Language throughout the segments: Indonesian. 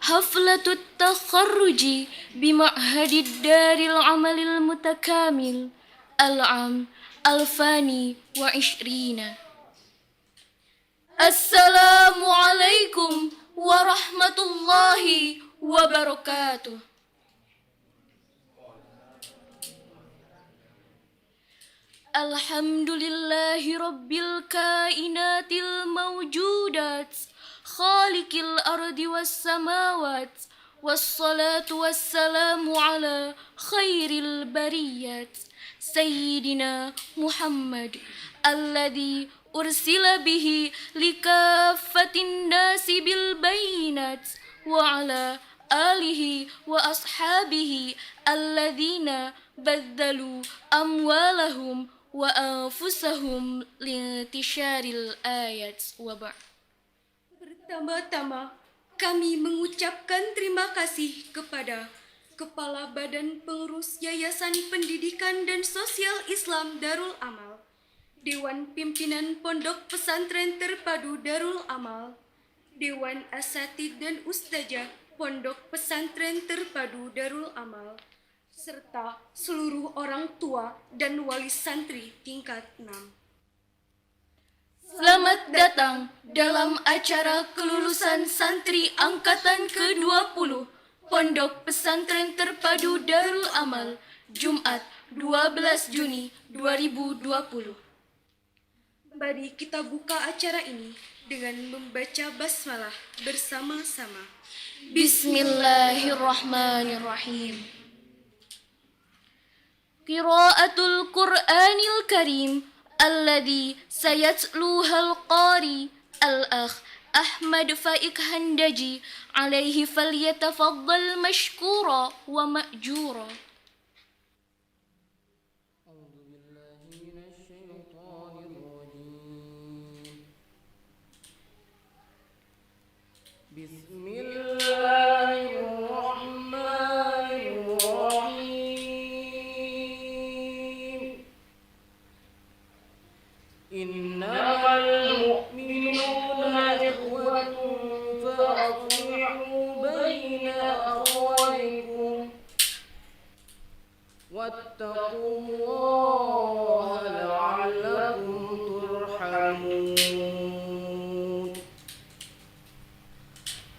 حفلة التخرج بمعهد الدار العمل المتكامل العام 2020. السلام عليكم ورحمة الله وبركاته. الحمد لله رب الكائنات الموجودات خالق الأرض والسماوات، والصلاة والسلام على خير البريات سيدنا محمد الذي أرسل به لكافة الناس بالبينات، وعلى آله وأصحابه الذين بذلوا أموالهم وأنفسهم لانتشار الآيات وبعد. Pertama-tama, kami mengucapkan terima kasih kepada Kepala Badan Pengurus Yayasan Pendidikan dan Sosial Islam Darul Amal, Dewan Pimpinan Pondok Pesantren Terpadu Darul Amal, Dewan Asatid dan Ustazah Pondok Pesantren Terpadu Darul Amal, serta seluruh orang tua dan wali santri tingkat 6. Selamat datang dalam acara kelulusan santri angkatan ke-20 Pondok Pesantren Terpadu Darul Amal, Jumat 12 Juni 2020. Mari kita buka acara ini dengan membaca basmalah bersama-sama. Bismillahirrahmanirrahim. Qiraatul Qur'anil Karim alladhi sayatluha al-qari al-akh Ahmad Faik Handaji alaihi falyatafaddal mashkura wa ma'jura. إنما المؤمنون إخوة فأصلحوا بين أخويكم واتقوا الله لعلكم ترحمون.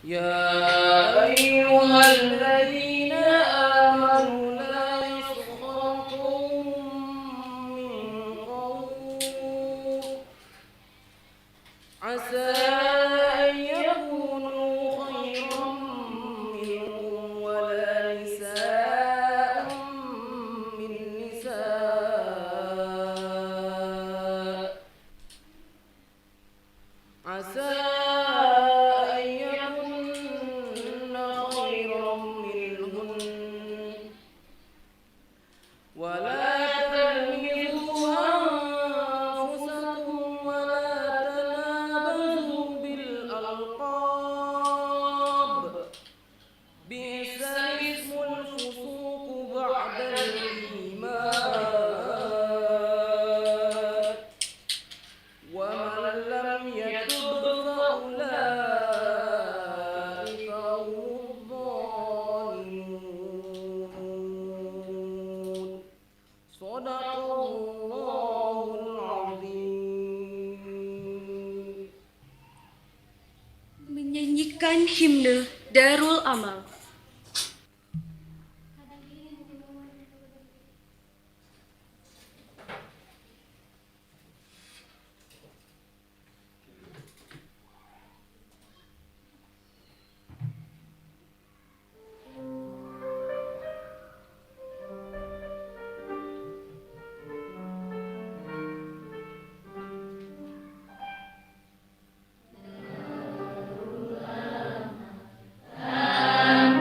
يا أيها الذين آمنوا لا يسخر قوم من قوم عسى أن يكونوا خيرا منهم ولا نساء من نساء عسى أن يكن خيرا منهن ولا تلمزوا أنفسكم ولا تنابزوا بالألقاب بئس الاسم الفسوق بعد الإيمان ومن لم يتب فأولئك هم الظالمون. صدق الله العظيم. Menyanyikan himne Darul Amal. Amal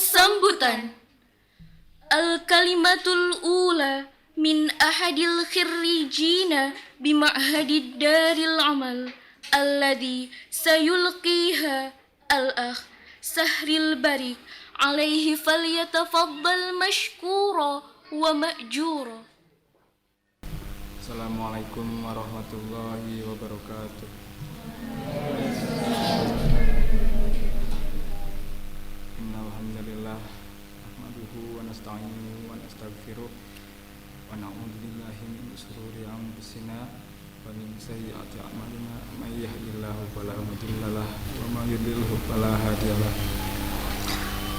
Sambutan. Al-kalimatul ula min ahadil khirrijina bima'hadid daril amal alladhi sayulqiha al-akh Sahril Barik alaihi falyatafaddal mashkura wa ma'jura. Assalamualaikum warahmatullahi wabarakatuh. Innalhamdulillah nahmaduhu wa nasta'inuhu wa nastaghfiruh wa na'udzu billahi min shururi anfusina wa min sayyiati a'malina may yahdihillahu fala mudilla lahu wa may yudlilhu fala hadiya lahu.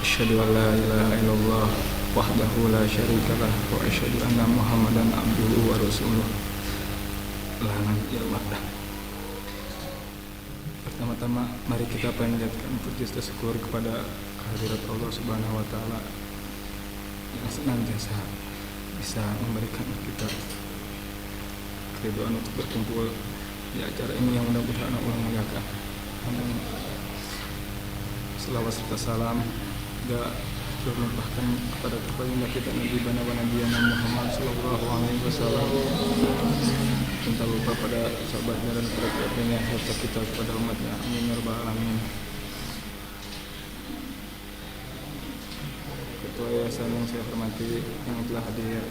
Asyhadu an la ilaha illallah wahdahu la syarika lah wa asyhadu anna Muhammadan abduhu wa rasuluh. La ilaha illallah. Pertama-tama mari kita panjatkan puji syukur kepada kehadirat Allah Subhanahu wa taala yang senantiasa bisa memberikan kita keridhaan untuk berkumpul di acara ini yang mudah-mudahan Allah muliakan. Amin. Selawat serta salam juga terlimpahkan kepada baginda kita Nabi Nabi Muhammad sallallahu alaihi wasallam. Minta lupa pada sahabatnya dan para kerabatnya serta kita kepada umatnya. Amin ya rabbal alamin. Ketua yayasan yang saya hormati yang telah hadir,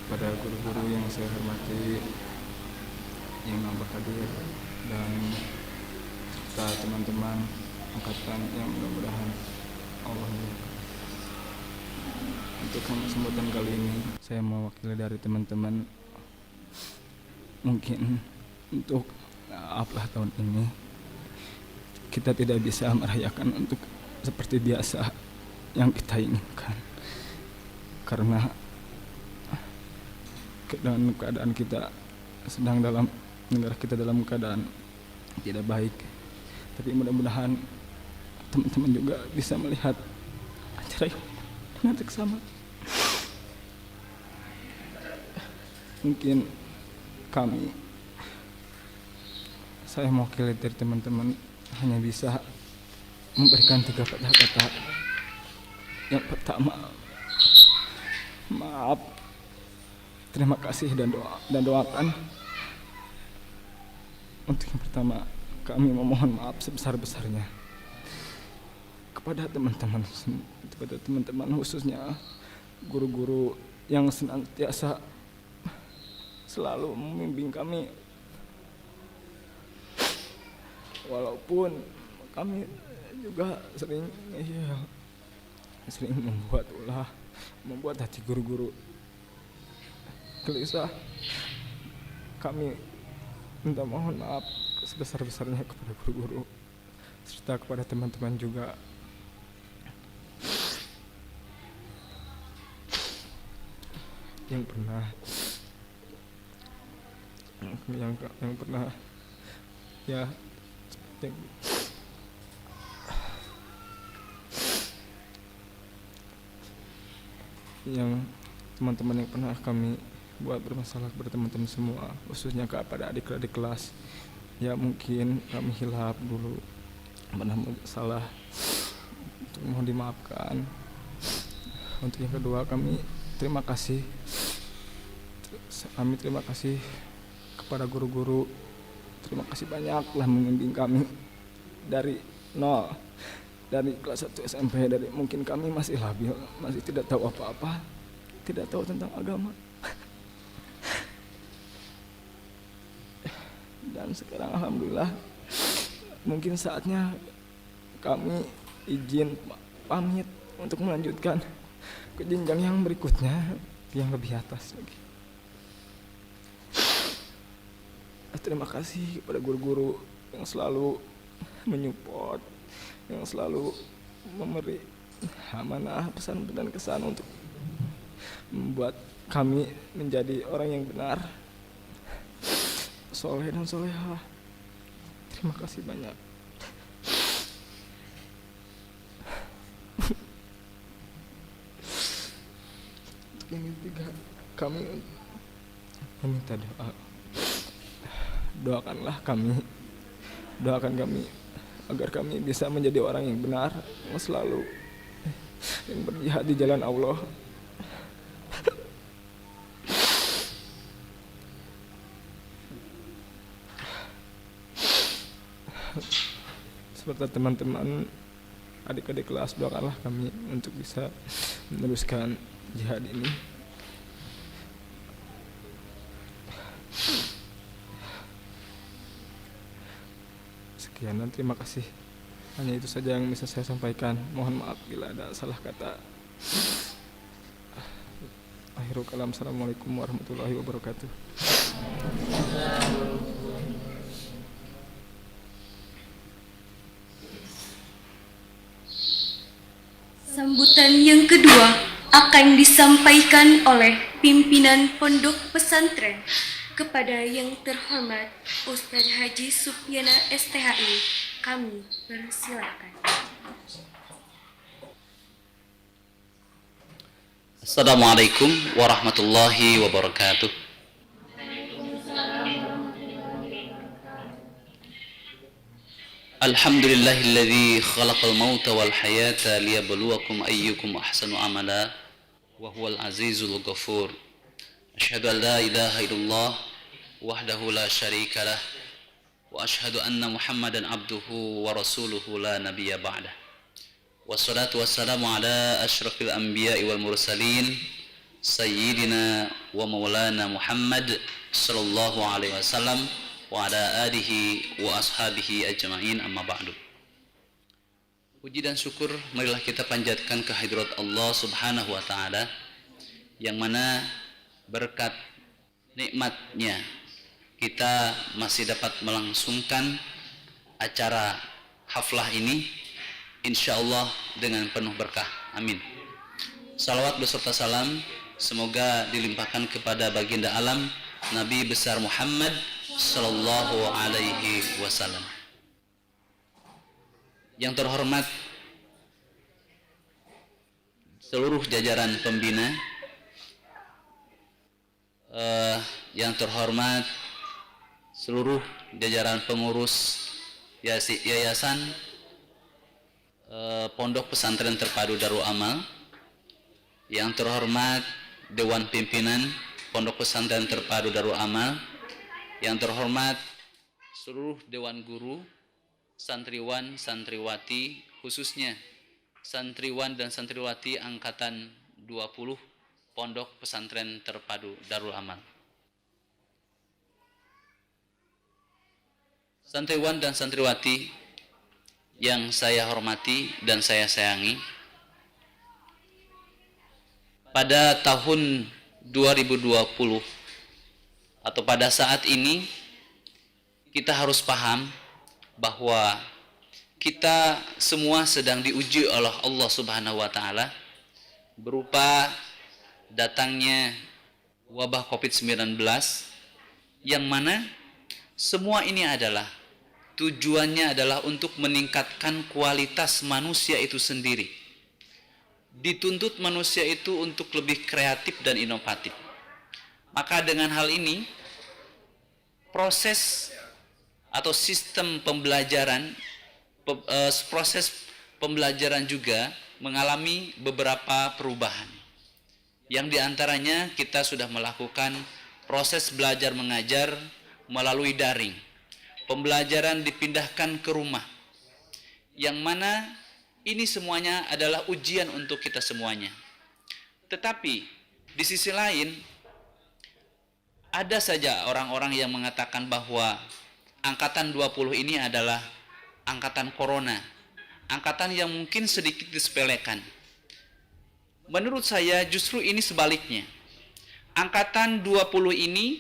pada guru-guru yang saya hormati yang nampak hadir, dan serta teman-teman angkatan yang mudah-mudahan Allah muliakan. Untuk kesempatan kali ini saya mewakili dari teman-teman, mungkin untuk apalah tahun ini kita tidak bisa merayakan untuk seperti biasa yang kita inginkan, karena keadaan kita sedang dalam negara kita dalam keadaan tidak baik. Tapi mudah-mudahan teman-teman juga bisa melihat acara ini dengan seksama. Mungkin saya mewakili dari teman-teman hanya bisa memberikan 3 kata. Yang pertama, maaf, terima kasih dan doakan. Untuk yang pertama, kami memohon maaf sebesar-besarnya kepada teman-teman khususnya guru-guru yang senantiasa selalu membimbing kami, walaupun kami juga sering membuat hati guru-guru gelisah. Kami minta mohon maaf sebesar-besarnya kepada guru-guru serta kepada teman-teman juga. Yang pernah yang teman-teman yang pernah kami buat bermasalah kepada teman-teman semua, khususnya kepada adik-adik kelas. Ya mungkin kami hilaf dulu, pernah salah, untuk mohon dimaafkan. Untuk yang kedua, kami terima kasih Kami terima kasih kepada guru-guru. Terima kasih banyak telah membimbing kami dari nol, dari kelas 1 SMP. Dari mungkin kami masih labil, masih tidak tahu apa-apa, tidak tahu tentang agama. Dan sekarang alhamdulillah mungkin saatnya kami izin pamit untuk melanjutkan ke jenjang yang berikutnya, yang lebih atas lagi. Terima kasih kepada guru-guru yang selalu menyupport, yang selalu memberi amanah, pesan dan kesan untuk membuat kami menjadi orang yang benar, soleh dan solehah. Terima kasih banyak. Untuk ini tiga, kami meminta doa. Doakan kami agar kami bisa menjadi orang yang benar, yang selalu yang berjihad di jalan Allah. Serta teman-teman, adik-adik kelas, doakanlah kami untuk bisa meneruskan jihad ini. Sekian dan terima kasih. Hanya itu saja yang bisa saya sampaikan. Mohon maaf bila ada salah kata. Akhirul kalam. Assalamualaikum warahmatullahi wabarakatuh. Sambutan yang kedua akan disampaikan oleh pimpinan Pondok Pesantren kepada yang terhormat Ustadz Haji Supyana STHI. Kami persilakan. Assalamualaikum warahmatullahi wabarakatuh. Alhamdulillahilladzi khalaqal mauta wal hayata liyabluwakum ayyukum ahsanu amala wa huwal azizul ghafur. Asyhadu an la ilaha illallah wahdahu la syarika lah wa asyhadu anna Muhammadan abduhu wa rasuluhu la nabiyya ba'dah. Wassalatu wassalamu ala asyrafil anbiya'i wal mursalin sayyidina wa maulana Muhammad sallallahu alaihi wasallam wa ala alihi wa ashabihi ajma'in, amma ba'du. Puji dan syukur marilah kita panjatkan kehadirat Allah subhanahu wa ta'ala, yang mana berkat nikmatnya kita masih dapat melangsungkan acara haflah ini insyaallah dengan penuh berkah. Amin. Salawat beserta salam semoga dilimpahkan kepada baginda alam Nabi besar Muhammad sallallahu alaihi wasallam. Yang terhormat seluruh jajaran pembina, yang terhormat seluruh jajaran pengurus yayasan Pondok Pesantren Terpadu Darul Amal, yang terhormat Dewan Pimpinan Pondok Pesantren Terpadu Darul Amal, yang terhormat seluruh Dewan Guru, santriwan, santriwati, khususnya santriwan dan santriwati angkatan 20 Pondok Pesantren Terpadu Darul Amal. Santriwan dan santriwati yang saya hormati dan saya sayangi, pada tahun 2020 atau pada saat ini kita harus paham bahwa kita semua sedang diuji oleh Allah Subhanahu wa taala berupa datangnya wabah Covid-19, yang mana semua ini adalah tujuannya adalah untuk meningkatkan kualitas manusia itu sendiri. Dituntut manusia itu untuk lebih kreatif dan inovatif. Maka dengan hal ini, proses atau sistem pembelajaran, proses pembelajaran juga mengalami beberapa perubahan. Yang diantaranya kita sudah melakukan proses belajar mengajar melalui daring. Pembelajaran dipindahkan ke rumah. Yang mana ini semuanya adalah ujian untuk kita semuanya. Tetapi di sisi lain, ada saja orang-orang yang mengatakan bahwa angkatan 20 ini adalah angkatan corona. Angkatan yang mungkin sedikit disepelekan. Menurut saya justru ini sebaliknya. Angkatan 20 ini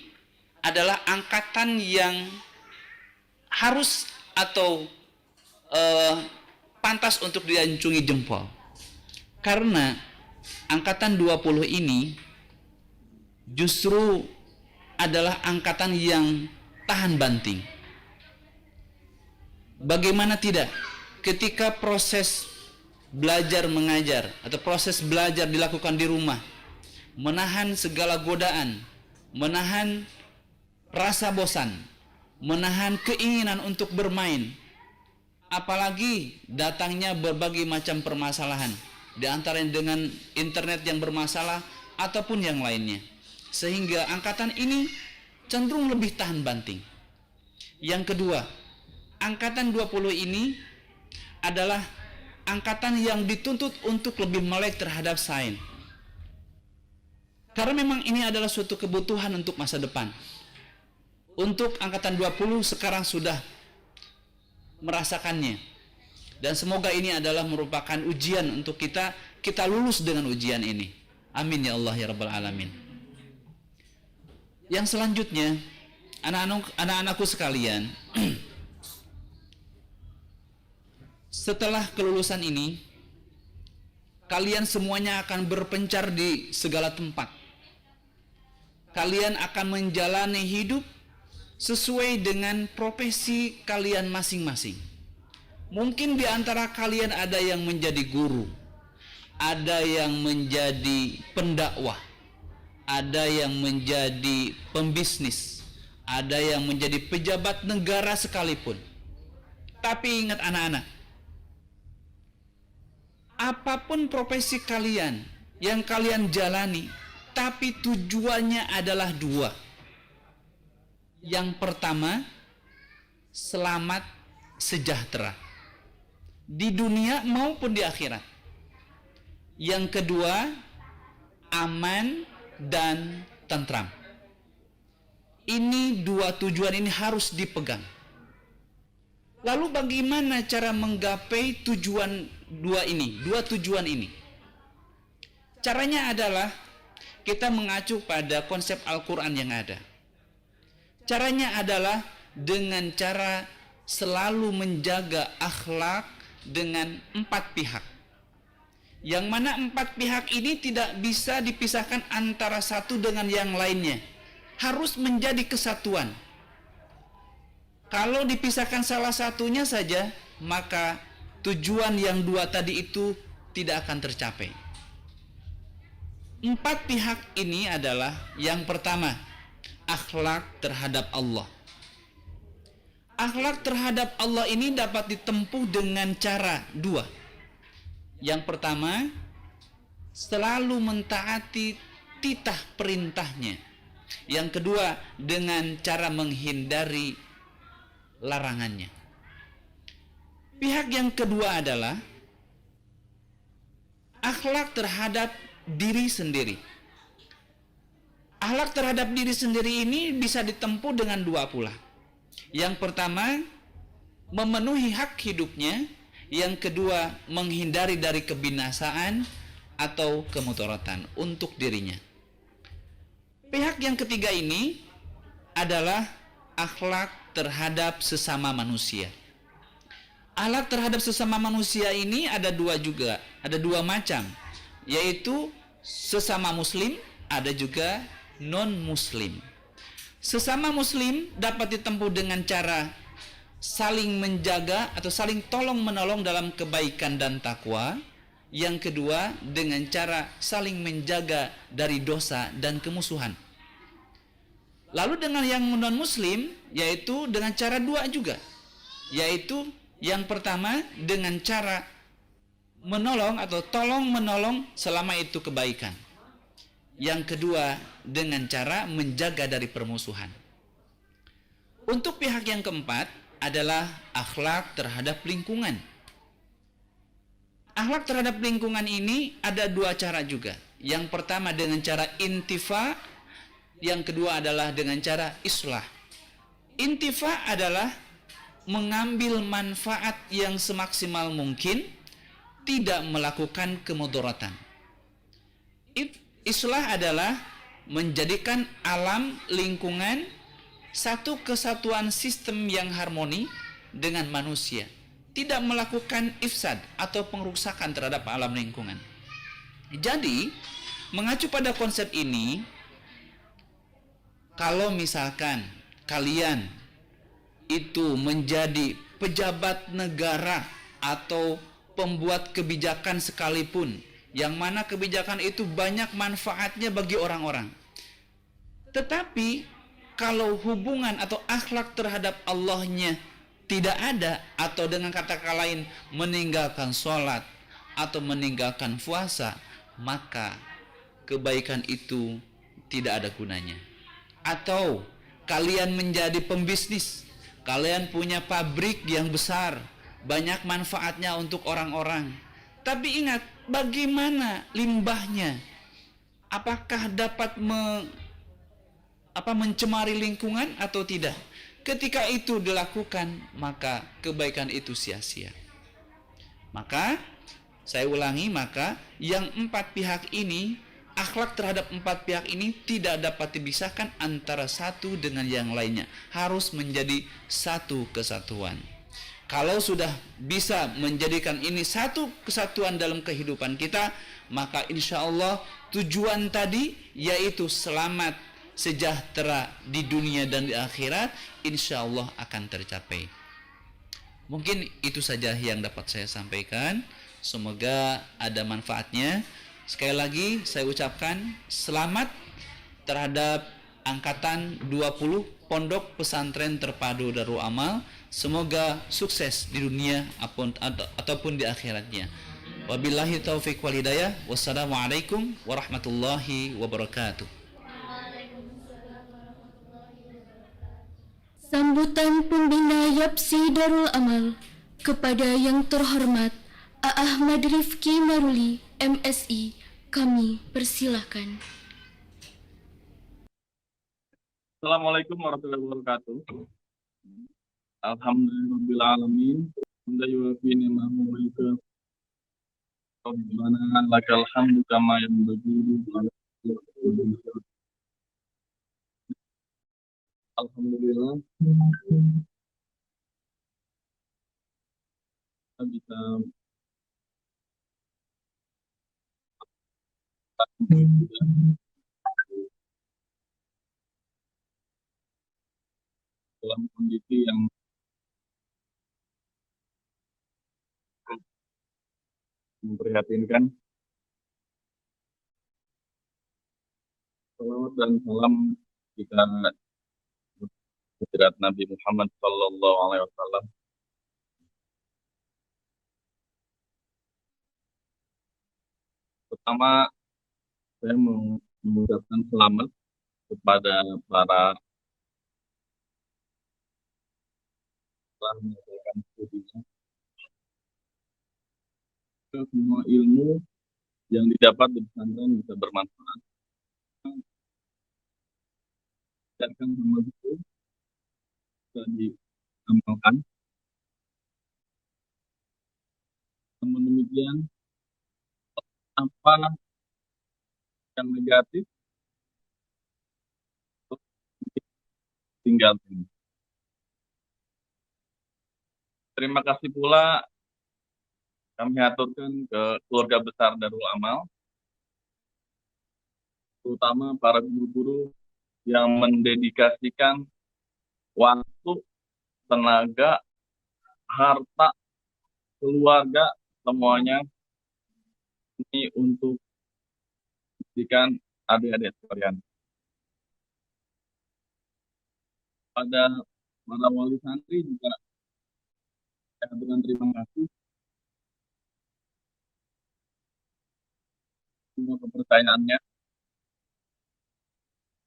adalah angkatan yang harus atau pantas untuk diacungi jempol. Karena angkatan 20 ini justru adalah angkatan yang tahan banting. Bagaimana tidak? Ketika proses belajar mengajar atau proses belajar dilakukan di rumah, menahan segala godaan, menahan rasa bosan, menahan keinginan untuk bermain, apalagi datangnya berbagai macam permasalahan, di antaranya dengan internet yang bermasalah ataupun yang lainnya, sehingga angkatan ini cenderung lebih tahan banting. Yang kedua, angkatan 20 ini adalah angkatan yang dituntut untuk lebih melek terhadap sains. Karena memang ini adalah suatu kebutuhan untuk masa depan. Untuk angkatan 20 sekarang sudah merasakannya. Dan semoga ini adalah merupakan ujian untuk kita lulus dengan ujian ini. Amin ya Allah ya Rabbal Alamin. Yang selanjutnya, anak-anakku sekalian, setelah kelulusan ini, kalian semuanya akan berpencar di segala tempat. Kalian akan menjalani hidup sesuai dengan profesi kalian masing-masing. Mungkin di antara kalian ada yang menjadi guru, ada yang menjadi pendakwah, ada yang menjadi pembisnis, ada yang menjadi pejabat negara sekalipun. Tapi ingat anak-anak, apapun profesi kalian yang kalian jalani, tapi tujuannya adalah dua. Yang pertama, selamat sejahtera di dunia maupun di akhirat. Yang kedua, aman dan tentram. Ini dua tujuan ini harus dipegang. Lalu bagaimana cara menggapai dua tujuan ini? Caranya adalah kita mengacu pada konsep Al-Quran yang ada. Caranya adalah dengan cara selalu menjaga akhlak dengan 4 pihak. Yang mana 4 pihak ini tidak bisa dipisahkan antara satu dengan yang lainnya. Harus menjadi kesatuan. Kalau dipisahkan salah satunya saja, maka tujuan yang dua tadi itu tidak akan tercapai. 4 pihak ini adalah yang pertama, akhlak terhadap Allah. Akhlak terhadap Allah ini dapat ditempuh dengan cara 2. Yang pertama, selalu mentaati titah perintahnya. Yang kedua, dengan cara menghindari larangannya. Pihak yang kedua adalah akhlak terhadap diri sendiri. Akhlak terhadap diri sendiri ini bisa ditempuh dengan 2 pula. Yang pertama, memenuhi hak hidupnya. Yang kedua, menghindari dari kebinasaan atau kemudaratan untuk dirinya. Pihak yang ketiga ini adalah akhlak terhadap sesama manusia. Akhlak terhadap sesama manusia ini ada 2 juga, ada 2 macam, yaitu sesama muslim, ada juga non-muslim. Sesama muslim dapat ditempuh dengan cara saling menjaga atau saling tolong menolong dalam kebaikan dan takwa. Yang kedua, dengan cara saling menjaga dari dosa dan kemusuhan. Lalu dengan yang non-muslim, yaitu dengan cara 2 juga, yaitu yang pertama dengan cara menolong atau tolong menolong selama itu kebaikan. Yang kedua, dengan cara menjaga dari permusuhan. Untuk pihak yang keempat adalah akhlak terhadap lingkungan. Akhlak terhadap lingkungan ini ada dua cara juga. Yang pertama dengan cara intifa, yang kedua adalah dengan cara islah. Intifa adalah mengambil manfaat yang semaksimal mungkin, tidak melakukan kemudaratan. Islah adalah menjadikan alam lingkungan satu kesatuan sistem yang harmoni dengan manusia, tidak melakukan ifsad atau pengrusakan terhadap alam lingkungan. Jadi, mengacu pada konsep ini, kalau misalkan kalian itu menjadi pejabat negara atau pembuat kebijakan sekalipun, yang mana kebijakan itu banyak manfaatnya bagi orang-orang, tetapi kalau hubungan atau akhlak terhadap Allahnya tidak ada, atau dengan kata lain meninggalkan sholat atau meninggalkan puasa, maka kebaikan itu tidak ada gunanya. Atau kalian menjadi pembisnis, kalian punya pabrik yang besar, banyak manfaatnya untuk orang-orang, tapi ingat, bagaimana limbahnya? Apakah dapat mencemari lingkungan atau tidak? Ketika itu dilakukan, maka kebaikan itu sia-sia. Maka saya ulangi, maka yang empat pihak ini, akhlak terhadap empat pihak ini tidak dapat dipisahkan antara satu dengan yang lainnya, harus menjadi satu kesatuan. Kalau sudah bisa menjadikan ini satu kesatuan dalam kehidupan kita, maka insya Allah tujuan tadi, yaitu selamat sejahtera di dunia dan di akhirat, insya Allah akan tercapai. Mungkin itu saja yang dapat saya sampaikan. Semoga ada manfaatnya. Sekali lagi saya ucapkan selamat terhadap angkatan 20 Pondok Pesantren Terpadu Darul Amal. Semoga sukses di dunia ataupun di akhiratnya. Wabillahi taufiq wal hidayah. Wassalamualaikum warahmatullahi wabarakatuh. Sambutan pembina YAPSI Darul Amal kepada yang terhormat A. Ahmad Rifki Maruli, MSI, kami persilahkan. Assalamualaikum warahmatullahi wabarakatuh. Alhamdulillahirrahmanirrahim. Hamdan yuwafi ni'amahu wa yukafi. Rabbana lakal hamdu kama yanbaghi Alhamdulillah kita bisa dalam kondisi yang memprihatinkan. Salawat dan salam kita hadirat Nabi Muhammad Sallallahu Alaihi Wasallam. Pertama, saya mengucapkan selamat kepada para telah menyelesaikan studinya. Semua ilmu yang didapat di pesantren bisa bermanfaat. Dan sama itu bisa diamalkan. Namun demikian, apa yang negatif tinggalkan. Terima kasih pula kami aturkan ke keluarga besar Darul Amal, terutama para guru-guru yang mendedikasikan waktu, tenaga, harta, keluarga, semuanya ini untuk mendidikan adik-adik sekalian. Pada para wali santri juga saya aturkan terima kasih semua kepercayaannya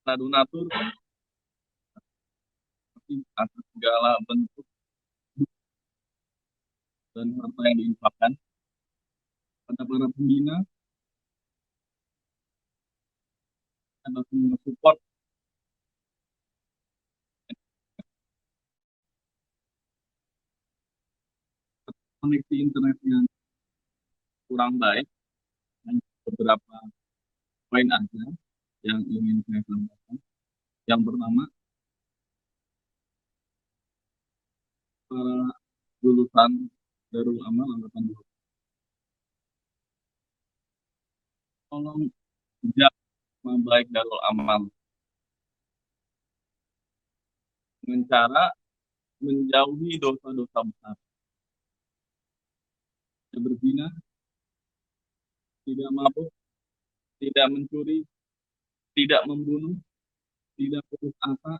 para donatur atas segala bentuk dan harta yang diinfakkan, pada para pembina atas semua support koneksi internet yang kurang baik, hanya beberapa poin aja yang ingin saya sampaikan. Yang pertama, para lulusan Darul Amal angkatan 20, tolong jaga nama baik Darul Amal dengan cara menjauhi dosa-dosa besar. Tidak berzina, tidak mabuk, tidak mencuri, tidak membunuh, tidak putus asa,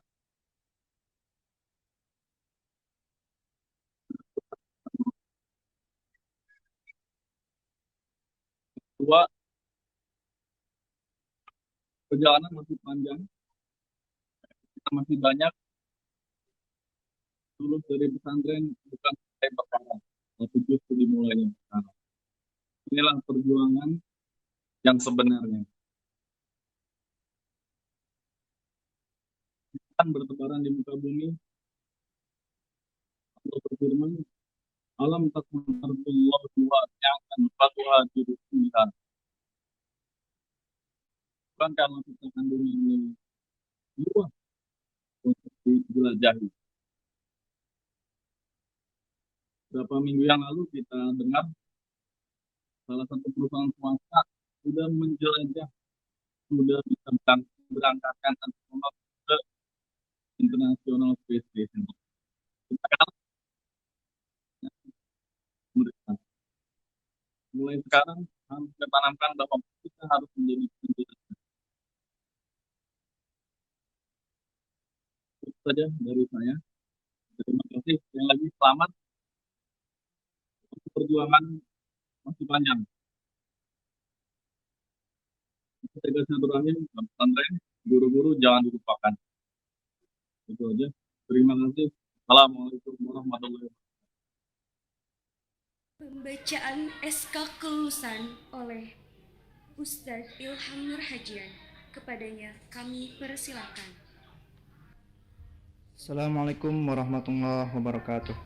dua, perjalanan masih panjang, kita masih banyak, lulus dari pesantren bukan selesai perkara, tapi justru dimulainya perkara. Inilah perjuangan yang sebenarnya. Kita bertebaran di muka bumi, Allah berfirman, alam takmurullah wasi'atan fatuhajiru fiha. Bukan kalau kita kandung ini luas untuk dijelajahi. Beberapa minggu yang lalu kita dengar salah satu perusahaan swasta sudah menjelajah, sudah bisa berangkatkan astronot ke International Space Station. Mulai sekarang harus kita tanamkan bahwa kita harus menjadi penjelajah. Itu saja dari saya. Terima kasih. Sekali lagi selamat. Perjuangan masih panjang. Tegas silaturahim, pesantren, guru-guru jangan dilupakan. Itu aja. Terima kasih. Assalamualaikum warahmatullahi wabarakatuh. Pembacaan SK kelulusan oleh Ustadz Ilham Nurhajian. Kepadanya kami persilakan. Assalamualaikum warahmatullahi wabarakatuh.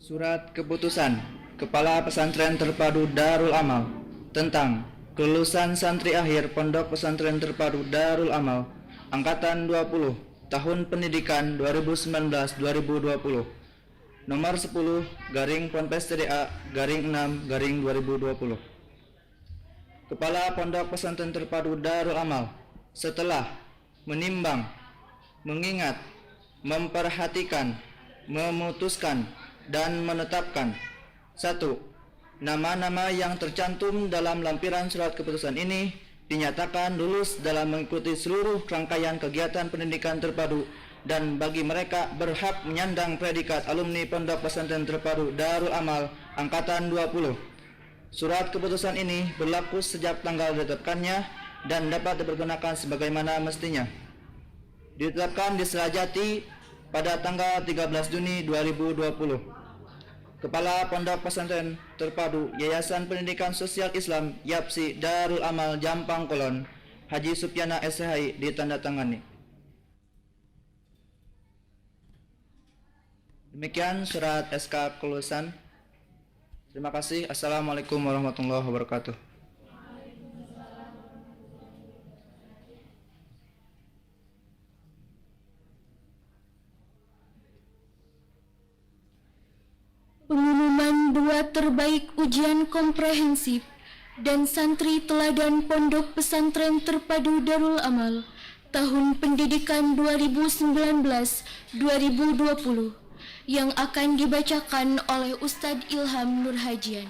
Surat Keputusan Kepala Pesantren Terpadu Darul Amal tentang kelulusan santri akhir Pondok Pesantren Terpadu Darul Amal Angkatan 20 Tahun Pendidikan 2019-2020 Nomor 10 garing Ponpes TDA garing 6 garing 2020. Kepala Pondok Pesantren Terpadu Darul Amal setelah menimbang, mengingat, memperhatikan, memutuskan dan menetapkan 1. Nama-nama yang tercantum dalam lampiran surat keputusan ini dinyatakan lulus dalam mengikuti seluruh rangkaian kegiatan pendidikan terpadu dan bagi mereka berhak menyandang predikat alumni Pondok Pesantren Terpadu Darul Amal Angkatan 20. Surat keputusan ini berlaku sejak tanggal ditetapkannya dan dapat dipergunakan sebagaimana mestinya. Ditetapkan di Serajati pada tanggal 13 Juni 2020. Kepala Pondok Pesantren Terpadu Yayasan Pendidikan Sosial Islam YAPSI Darul Amal Jampang Kolon Haji Supyana SHI ditandatangani. Demikian surat SK kelulusan. Terima kasih. Assalamualaikum warahmatullahi wabarakatuh. Pengumuman 2 terbaik ujian komprehensif dan santri teladan Pondok Pesantren Terpadu Darul Amal tahun pendidikan 2019-2020 yang akan dibacakan oleh Ustadz Ilham Nurhajian.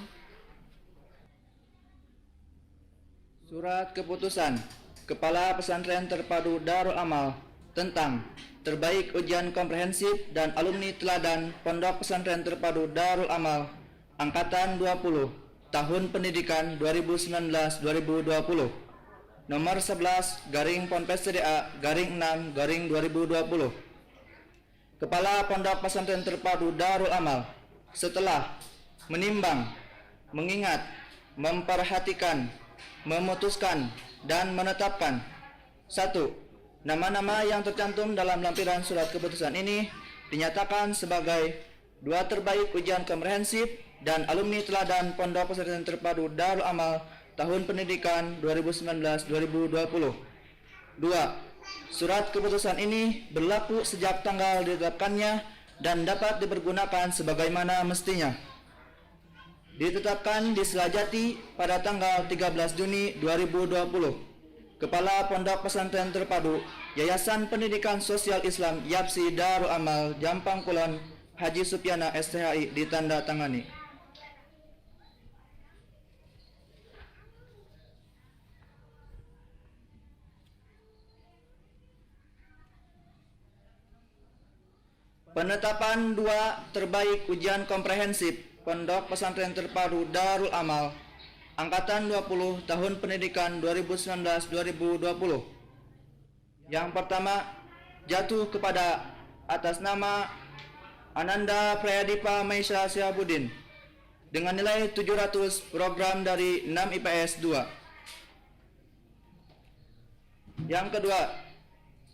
Surat Keputusan Kepala Pesantren Terpadu Darul Amal tentang terbaik ujian komprehensif dan alumni teladan Pondok Pesantren Terpadu Darul Amal Angkatan 20 tahun pendidikan 2019-2020 nomor 11 garing Ponpes TDA garing 6 garing 2020. Kepala Pondok Pesantren Terpadu Darul Amal setelah menimbang, mengingat, memperhatikan, memutuskan, dan menetapkan: 1. Nama-nama yang tercantum dalam lampiran surat keputusan ini dinyatakan sebagai 2 terbaik ujian komprehensif dan alumni teladan Pondok Pesantren Terpadu Darul Amal tahun pendidikan 2019-2020. 2. Surat keputusan ini berlaku sejak tanggal ditetapkannya dan dapat dipergunakan sebagaimana mestinya. Ditetapkan di Selajati pada tanggal 13 Juni 2020. Kepala Pondok Pesantren Terpadu Yayasan Pendidikan Sosial Islam YAPSI Darul Amal Jampang Kulon Haji Supiana STHI ditandatangani. Penetapan 2 terbaik ujian komprehensif Pondok Pesantren Terpadu Darul Amal Angkatan 20 tahun pendidikan 2019-2020. Yang pertama, jatuh kepada atas nama Ananda Prayadipa Maisha Syahabudin dengan nilai 700 program dari 6 IPS 2. Yang kedua,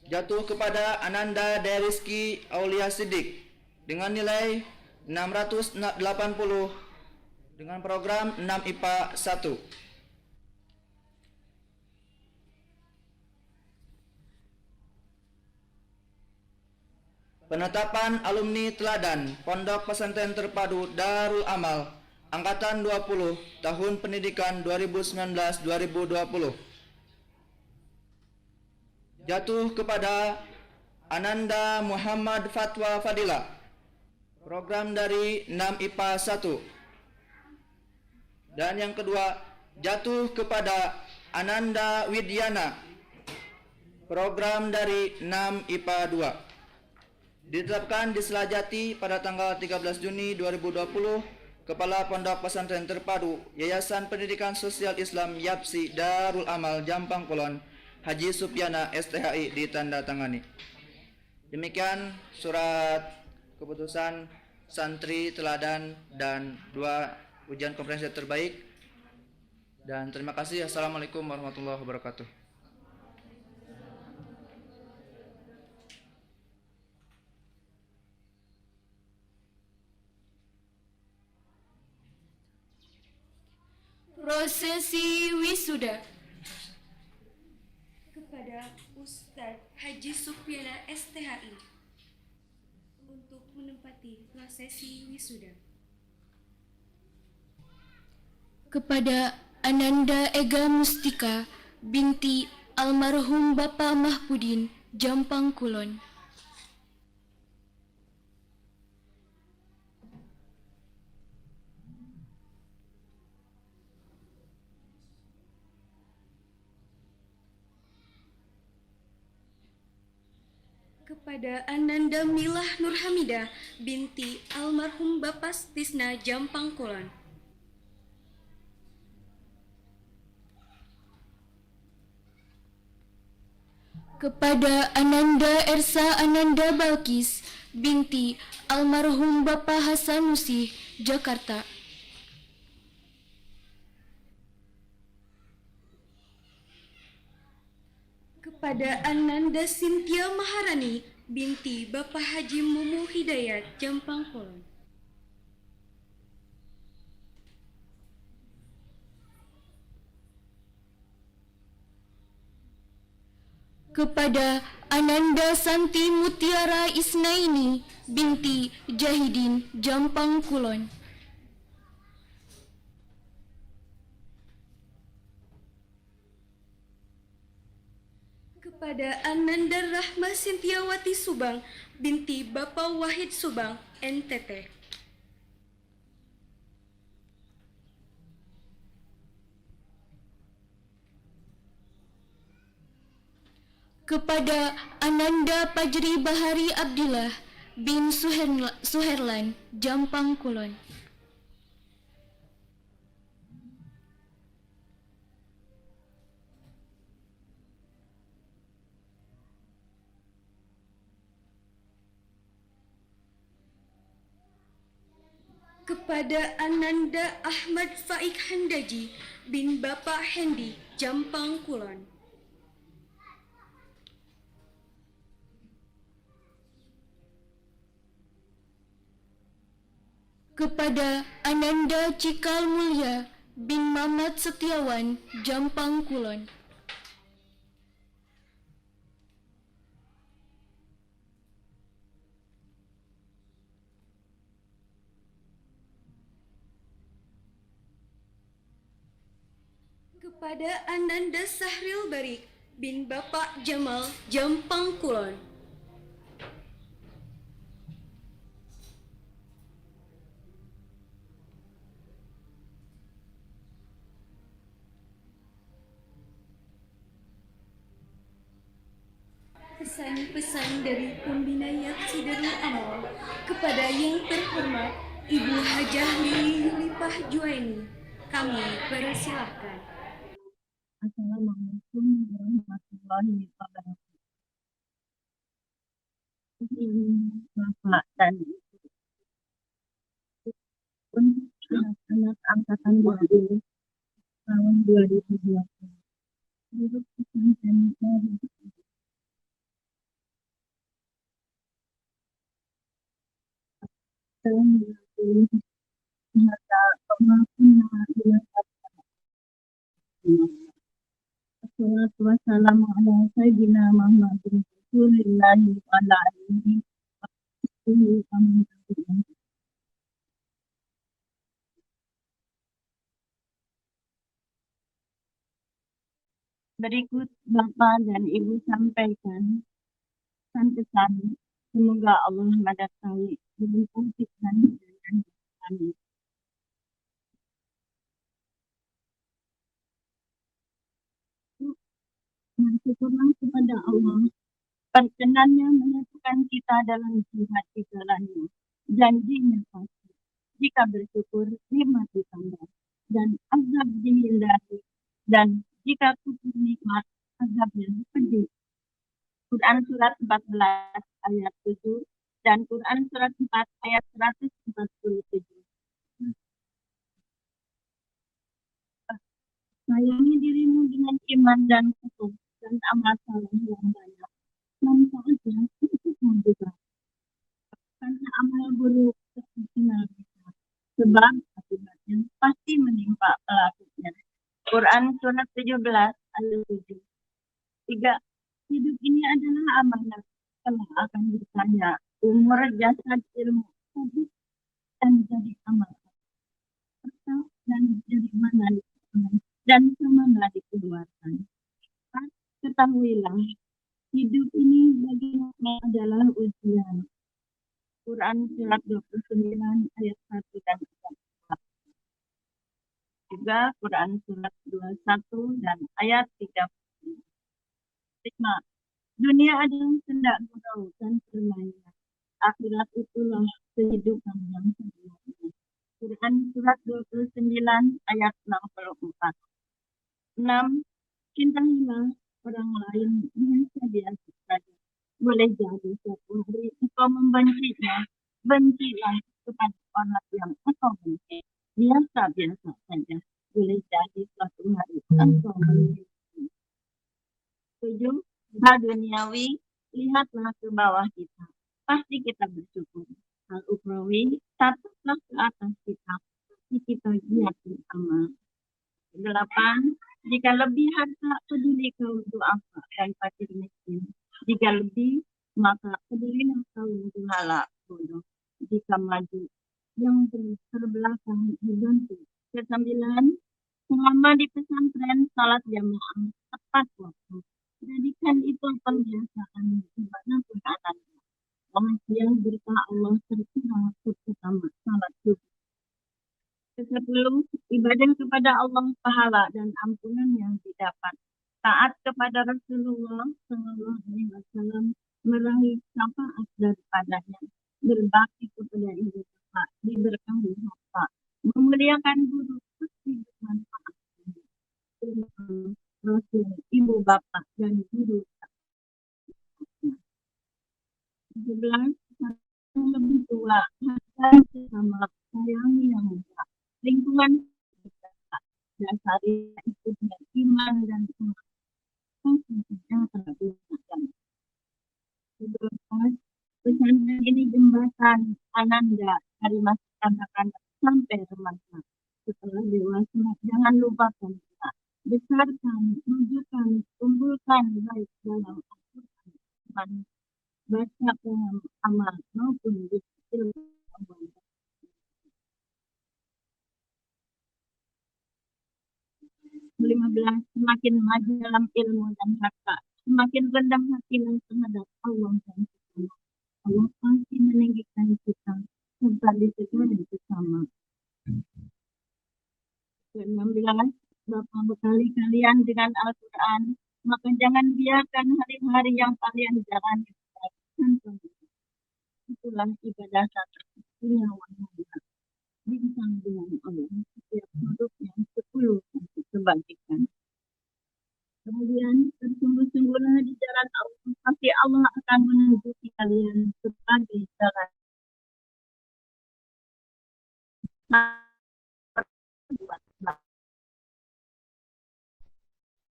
jatuh kepada Ananda Deriski Aulia Siddiq dengan nilai 680 dengan program 6 IPA 1. Penetapan alumni teladan Pondok Pesantren Terpadu Darul Amal Angkatan 20 tahun pendidikan 2019-2020. Jatuh kepada Ananda Muhammad Fatwa Fadila program dari 6 IPA 1. Dan yang kedua, jatuh kepada Ananda Widyana program dari 6 IPA 2. Ditetapkan di Selajati pada tanggal 13 Juni 2020. Kepala Pondok Pesantren Terpadu Yayasan Pendidikan Sosial Islam YAPSI Darul Amal Jampang Kulon Haji Supiana STHI ditandatangani. Demikian surat keputusan santri teladan dan 2 ujian komprehensif terbaik. Dan terima kasih. Assalamualaikum warahmatullahi wabarakatuh. Prosesi wisuda. Kepada Ustadz Haji Supiana STHI untuk menempati prosesi wisuda. Kepada Ananda Ega Mustika binti almarhum Bapak Mahpudin Jampang Kulon. Kepada Ananda Milah Nurhamidah binti almarhum Bapak Tisna Jampang Kulon. Kepada Ananda Ersa Ananda Balkis binti almarhum Bapak Hasanusi Jakarta. Kepada Ananda Sintia Maharani binti Bapak Haji Mumu Hidayat Jampang Kulon. Kepada Ananda Santi Mutiara Isnaini binti Jahidin Jampang Kulon. Kepada Ananda Rahma Sintiawati Subang binti Bapak Wahid Subang NTT. kepada Ananda Pajri Bahari Abdillah bin Suherlan, Jampang Kulon. Kepada Ananda Ahmad Faik Handaji bin Bapak Hendi, Jampang Kulon. Kepada Ananda Cikal Mulia bin Mamat Setiawan, Jampang Kulon. Kepada Ananda Sahril Barik bin Bapak Jamal, Jampang Kulon. Pesan-pesan dari Pembina Yaksi Darul Amal kepada yang terhormat Ibu Hajah Lili Lipah Juaini, kami persilahkan. Assalamualaikum warahmatullahi wabarakatuh. Bapak dan Ibu untuk anak angkatan 20 tahun 2020. Guru pesantren Darul tahun 2020 maka pemaafnya Assalatu wassalamu ala sayyidina Muhammadin Rasulillahi wa ala alihi wa sahbihi wa man tabi'ahum. Berikut Bapak dan Ibu sampaikan pesan-pesan. Semoga Allah menyertai dilindungi pikiran dan kami. Syukurlah kepada Allah perkenannya menyatukan kita dalam jihad di jalannya. Janjinya pasti. Jika bersyukur, nikmat ditambah. Dan azab dihindari. Dan jika kufur nikmat, azabnya pedih. Quran surat 14 ayat 7 dan Quran surat 4 ayat 147. Sayangi dirimu dengan iman dan kufur dan amal saleh yang banyak. Manfaatnya untukmu juga. Karena amal buruk terkenal bisa. Sebab akibatnya pasti menimpa pelakunya. Quran surat 17 ayat 7. 3. Hidup ini adalah amanah. Kelak akan ditanya umur, jasad, ilmu, tubuh, dan jadi amal. Dan dari mana dikeluarkan dan kemana dikeluarkan. Ketahuilah, hidup ini bagimu adalah ujian. Quran surat 29 ayat 1 dan 4. Juga Quran surat 21 dan ayat 30. 5. Dunia adalah sendak gurau dan permainan. Akhirat itulah kehidupan yang sebenarnya. Quran surat 29 ayat 64. 6. Cintailah orang lain biasa saja. Boleh jadi suatu hari engkau membencinya. Bencilah kepada orang yang engkau benci. Biasa-biasa saja. Boleh jadi suatu hari engkau membenci. 7. Hal duniawi, lihatlah ke bawah kita. Pasti kita bersyukur. Hal ukhrawi, tataplah ke atas kita. Pasti kita giat beramal. 8. Jika lebih harta, peduli kau untuk apa dan fakir miskin. Jika lebih, maka pedulilah kau untuk halak bodoh. Jika maju, yang terbelakang dibantu. 9. Selama di pesantren, salat jamaah tepat waktu. Jadikan itu pembiasaan dimanapun adanya. Yang berkah Allah tercurah terutama salat subuh. 10. Ibadah kepada Allah pahala dan ampunan yang didapat. taat kepada Rasulullah Sallallahu Alaihi Wasallam, meraih syafaat daripadanya, berbakti kepada ibu bapak, diberkahi harta, memuliakan guru, pasti bermanfaat. Rasul, ibu bapak dan guru. 17. Yang lebih tua, hargai sesama, sayangi yang muda, lingkungan dasari itu dengan iman dan iman. Yang terbuka. 12. Pesantren ini jembatan ananda dari masa kanak-kanak sampai remaja. Setelah dewasa, jangan lupakan kita. Besarkan, tunjukkan, tumbuhkan baik dalam Al-Quran, baca amal maupun dikir amal. 15. Semakin maju dalam ilmu dan harta, semakin rendah hati dan terhadap Allah dan sesama. Allah pasti meninggikan kita serta disegani bersama. 16. Bapa bekali kalian dengan Al-Quran, maka jangan biarkan hari-hari yang kalian jalani tanpa itu. Itulah ibadah satu-satunya wanita. Bincang dengan Allah, setiap hurufnya 10 kebaikan. Kemudian bersungguh-sungguhlah di jalan Allah, pasti Allah akan menunjuki kalian sebagai jalan.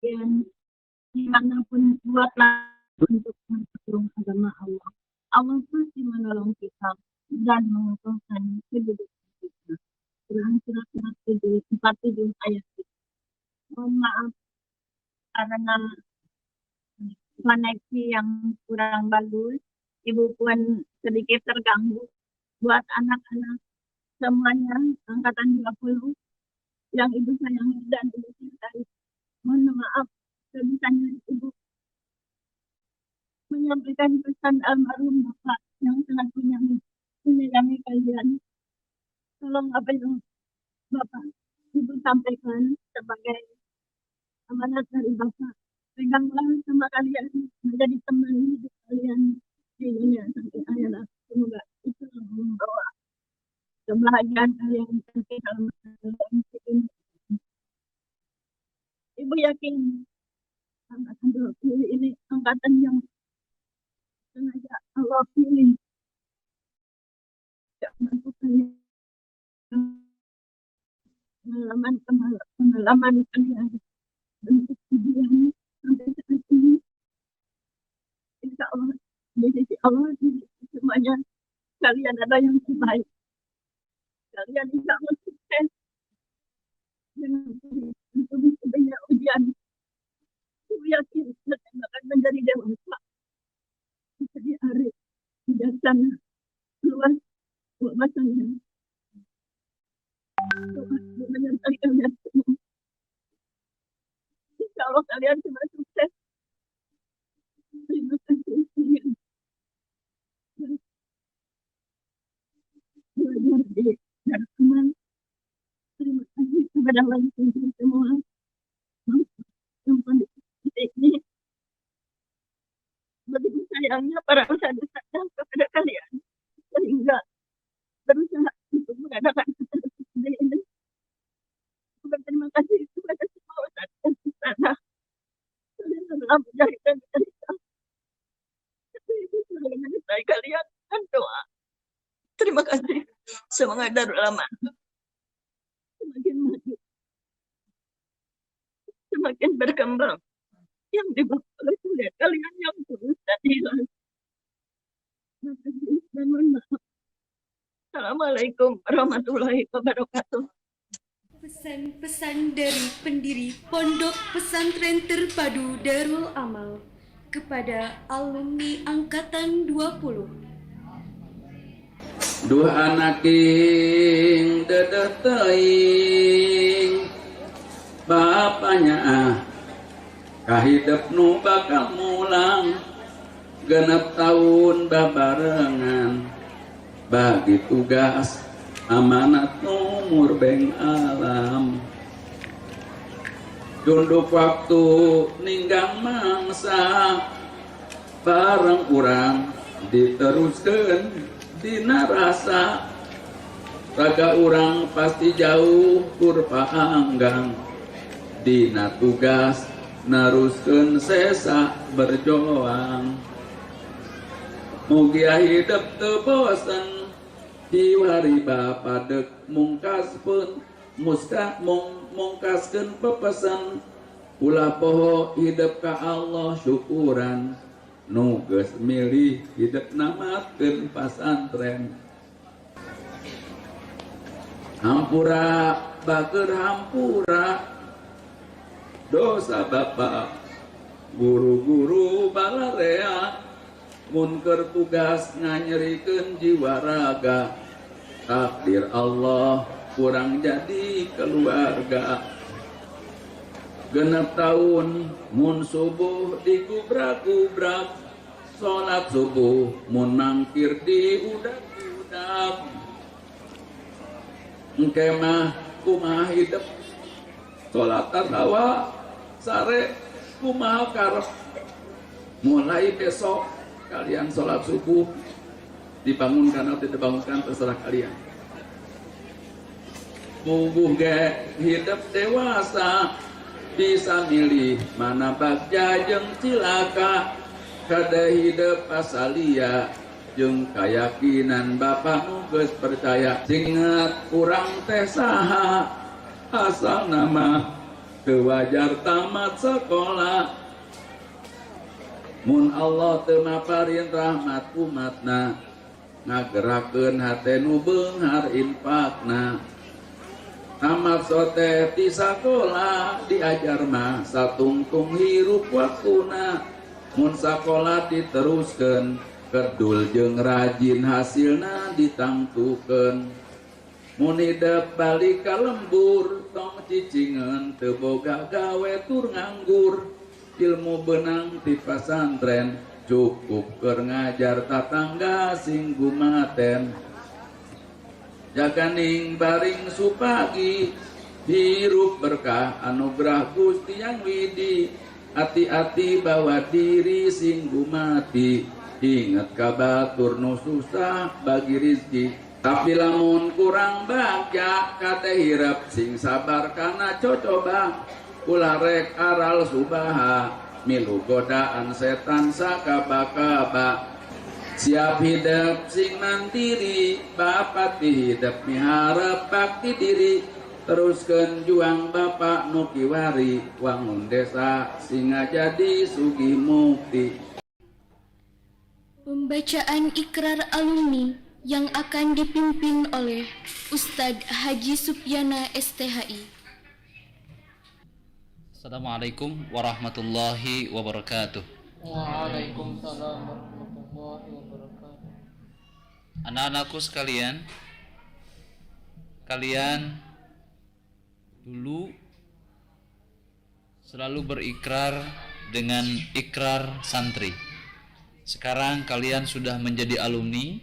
Dan dimanapun buatlah untuk mendukung agama Allah. Allah pasti menolong kita dan mengukuhkan kedudukan kita. Quran surat 47 ayat 3. Mohon maaf karena koneksi yang kurang bagus, Ibu Puan sedikit terganggu. Buat anak-anak semuanya angkatan 20 yang Ibu sayangi dan Ibu cintai, mohon maaf sebisanya Ibu menyampaikan pesan almarhum Bapak yang sangat menyayangi kalian. Tolong apa yang Bapak Ibu sampaikan sebagai amanat dari Bapak, peganglah sama kalian, menjadi teman hidup kalian di dunia sampai akhirat. Semoga itu membawa kebahagiaan kalian sampai dalam ini. Ibu yakin angkatan 20 ini angkatan yang sengaja Allah pilih tidak melakukan pengalaman kalian untuk tujuan sampai saat ini. Insya Allah di sisi Allah semuanya kalian ada yang terbaik. Kalian insya Allah sukses dengan banyak ujian. Aku yakin kalian akan menjadi dewasa, menjadi arif, bijaksana, luas wawasannya. Tuhan menyertai kalian semua. Insya Allah kalian semua sukses. Terima kasih kalian. Belajar di Darul. Terima kasih kepada langsung semua. Ini begitu sayangnya para ustadz kepada kalian sehingga berusaha untuk mengadakan acara seperti ini. Berterima kasih kepada semua ustadz dan ustadzah. Kalian telah menjadikan kita. Itu selalu menyertai kalian dan doa. Terima kasih. Semangat Darul Amal. Semakin maju, semakin berkembang. Yang dibawa oleh kalian yang tulus dan ikhlas. Terima kasih dan mohon maaf. Assalamualaikum warahmatullahi wabarakatuh. Pesan-pesan dari pendiri Pondok Pesantren Terpadu Darul Amal kepada alumni Angkatan 20. Duh anaking dedeh teuing bapaknya kahidep nu bakal mulang genep tahun babarengan bagi tugas amanat umur beng alam Tunduk waktu ninggang mangsa bareng urang diteruskeun dina rasa raga urang pasti jauh kurpa anggang dina tugas naruskeun sesa berjuang mugi hidup teu bosen diwari bapadek mungkaskeun mungkaskeun pepesan ulah poho hidup ka Allah syukuran nu geus milih hidup namatkeun pasantren hampura bakeur hampura dosa bapak guru-guru balarea mun keur tugas nganyerikeun jiwa raga takdir Allah kurang jadi keluarga genep tahun mun subuh digubrak-gubrak salat subuh mun mangkir di udak-udak engke mah kumaha hidup salatan hawa sare kumaha karep mulai besok kalian salat subuh dibangunkan atau dibangunkan terserah kalian mubuh ge hidup dewasa bisa milih mana bagja jeung cilaka kada hidup asalia jeung kayakinan Bapa nu geus percaya singet urang teh saha asal nama teu wajar tamat sekolah mun Allah teu maparin rahmat umatna ngagerakeun hate nu beunghar infakna tamat sote ti sakola diajar mah satungtung hirup waktuna mun sakola diteruskeun kedul jeung rajin hasilna ditangtukeun mun hidup balik ka lembur tong cicingeun teu boga gawe tur nganggur ilmu benang di pasantren cukup keur ngajar tatangga sing gumaten jaganing baring supagi hirup berkah anugerah Gusti Yang Widi hati-hati bawa diri sing gumati ingat kabatur nu susah bagi rizki tapi lamun kurang bagja kate hirap sing sabar kana cocoba ulah rek aral subaha milu godaan setan sakaba-kaba siap hidup sing mandiri bapak hidup miharap bakti diri teruskeun juang bapak nu kiwari wangun desa singa jadi sugih mukti. Pembacaan ikrar alumni yang akan dipimpin oleh Ustadz Haji Supyana STHI. Assalamualaikum warahmatullahi wabarakatuh. Waalaikumsalam warahmatullahi wabarakatuh. Anak-anakku sekalian, kalian dulu selalu berikrar dengan ikrar santri. Sekarang kalian sudah menjadi alumni,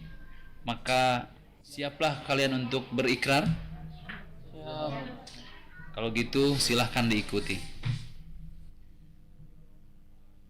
maka siaplah kalian untuk berikrar? Siap. Kalau gitu silahkan diikuti.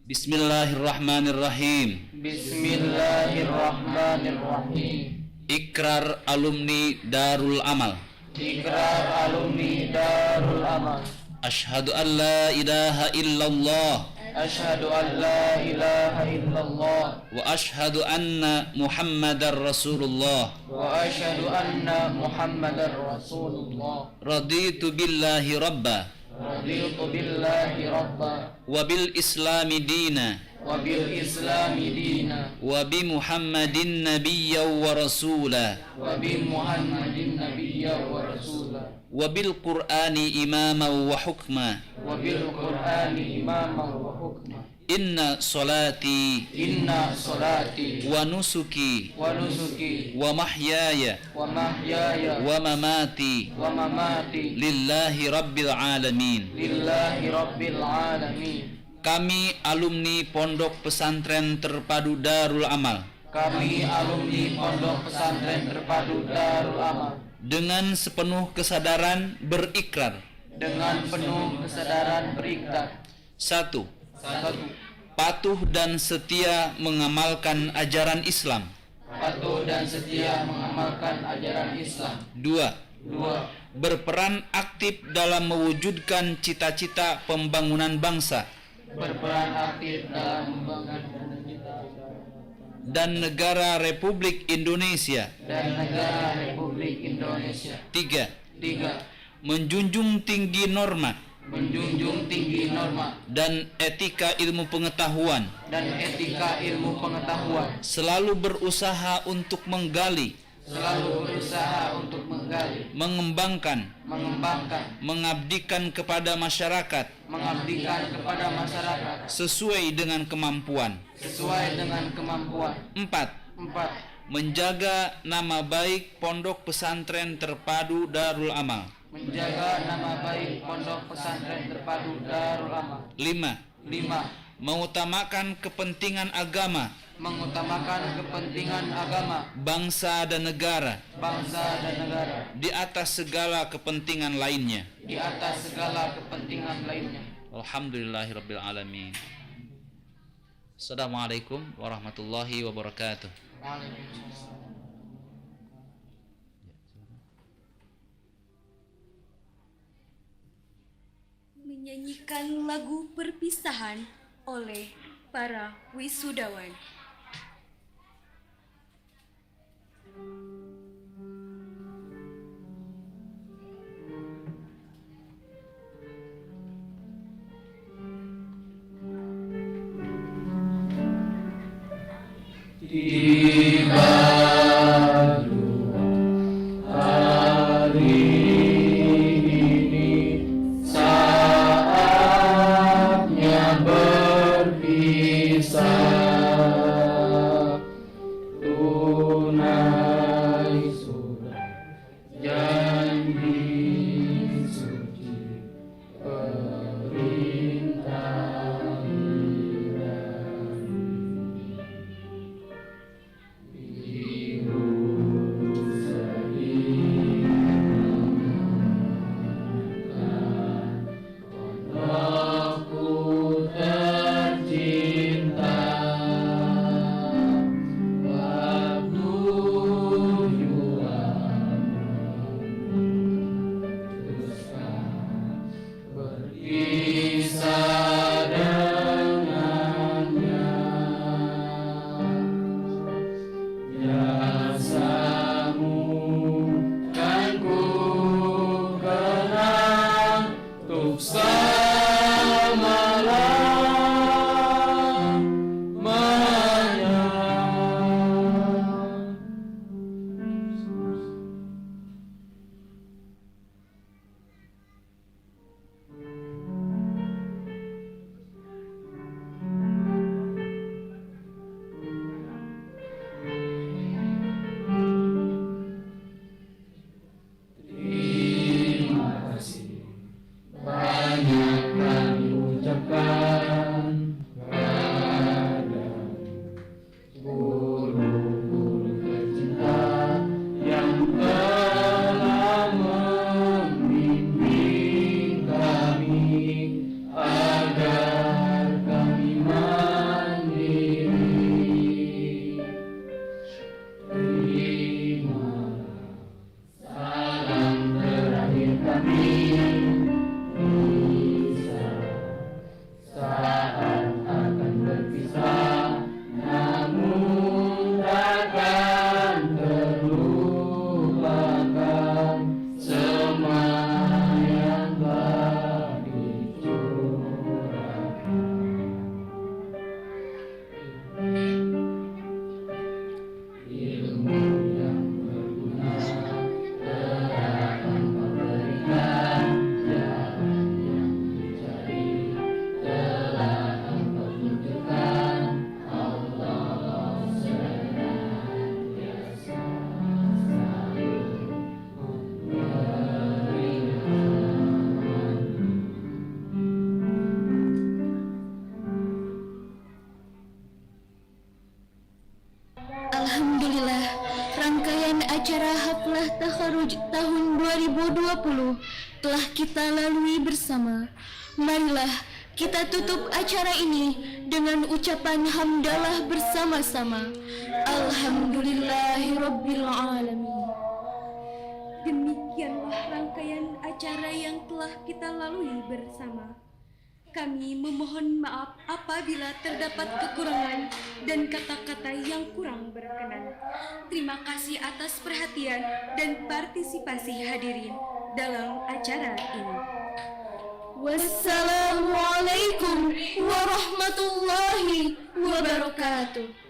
Bismillahirrahmanirrahim. Bismillahirrahmanirrahim. Ikrar alumni Darul Amal. Ikrar alumni Darul Amal. Asyhadu an la ilaha illallah Asyhadu an la ilaha illallah wa asyhadu anna Muhammadar Rasulullah. wa asyhadu anna Muhammadar Rasulullah. Raditu billahi rabba Raditu billahi rabba wa bil islami dina wa bil islami dina wa bi Muhammadin nabiyya wa rasula wa bi Muhammadin nabiyya wa rasula wa bil Qur'ani imama wa hukma. wa bil Qur'ani imama wa hukma. Inna salati Inna salati wa nusuki wa nusuki wa mahyaya wa mahyaya wa mamati wa mamati lillahi rabbil alamin. lillahi rabbil alamin. Kami alumni Pondok Pesantren Terpadu Darul Amal Kami alumni Pondok Pesantren Terpadu Darul Amal dengan sepenuh kesadaran berikrar dengan penuh kesadaran berikhtiar. 1. Patuh dan setia mengamalkan ajaran Islam. Patuh dan setia mengamalkan ajaran Islam. 2. Berperan aktif dalam mewujudkan cita-cita pembangunan bangsa Berperan aktif dalam membangun dan negara Republik Indonesia. dan negara Republik Indonesia. 3. Menjunjung tinggi norma Menjunjung tinggi norma dan etika ilmu pengetahuan, dan etika ilmu pengetahuan. selalu berusaha untuk menggali, Selalu berusaha untuk menggali, mengembangkan, mengabdikan kepada masyarakat mengabdikan kepada masyarakat sesuai dengan kemampuan. sesuai dengan kemampuan. 4. 4. Menjaga nama baik Pondok Pesantren Terpadu Darul Amal. Menjaga nama baik Pondok Pesantren Terpadu Darul Amal. 5. 5. Mengutamakan kepentingan agama, Mengutamakan kepentingan agama, bangsa dan negara bangsa dan negara di atas segala kepentingan lainnya. di atas segala kepentingan lainnya. Alhamdulillahirabbil alamin. Assalamualaikum warahmatullahi wabarakatuh. Menyanyikan lagu perpisahan oleh para wisudawan. Alhamdulillah, rangkaian acara Haflah Takharuj tahun 2020 telah kita lalui bersama. Marilah kita tutup acara ini dengan ucapan hamdalah bersama-sama. Alhamdulillahirabbil alamin. Demikianlah rangkaian acara yang telah kita lalui bersama. Kami memohon maaf apabila terdapat kekurangan dan kata-kata yang kurang berkenan. Terima kasih atas perhatian dan partisipasi hadirin dalam acara ini. Wassalamualaikum warahmatullahi wabarakatuh.